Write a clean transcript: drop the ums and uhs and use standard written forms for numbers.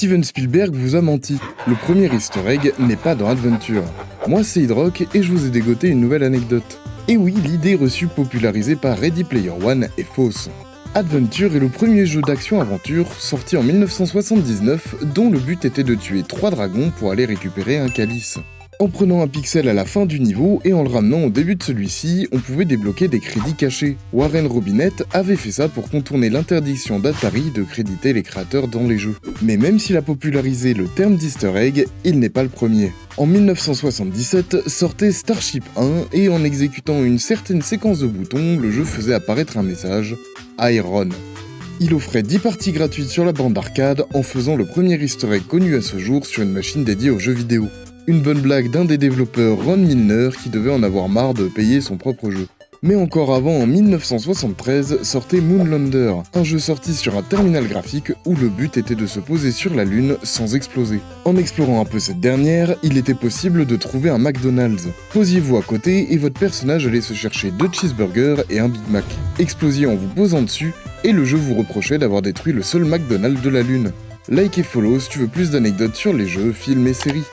Steven Spielberg vous a menti. Le premier easter egg n'est pas dans Adventure. Moi c'est Hydrock et je vous ai dégoté une nouvelle anecdote. Et oui, l'idée reçue popularisée par Ready Player One est fausse. Adventure est le premier jeu d'action-aventure sorti en 1979 dont le but était de tuer 3 dragons pour aller récupérer un calice. En prenant un pixel à la fin du niveau et en le ramenant au début de celui-ci, on pouvait débloquer des crédits cachés. Warren Robinett avait fait ça pour contourner l'interdiction d'Atari de créditer les créateurs dans les jeux. Mais même s'il a popularisé le terme d'easter egg, il n'est pas le premier. En 1977 sortait Starship 1 et en exécutant une certaine séquence de boutons, le jeu faisait apparaître un message « Iron ». Il offrait 10 parties gratuites sur la bande d'arcade en faisant le premier easter egg connu à ce jour sur une machine dédiée aux jeux vidéo. Une bonne blague d'un des développeurs, Ron Milner, qui devait en avoir marre de payer son propre jeu. Mais encore avant, en 1973, sortait Moonlander, un jeu sorti sur un terminal graphique où le but était de se poser sur la Lune sans exploser. En explorant un peu cette dernière, il était possible de trouver un McDonald's. Posiez-vous à côté et votre personnage allait se chercher 2 cheeseburgers et un Big Mac. Explosiez en vous posant dessus, et le jeu vous reprochait d'avoir détruit le seul McDonald's de la Lune. Like et follow si tu veux plus d'anecdotes sur les jeux, films et séries.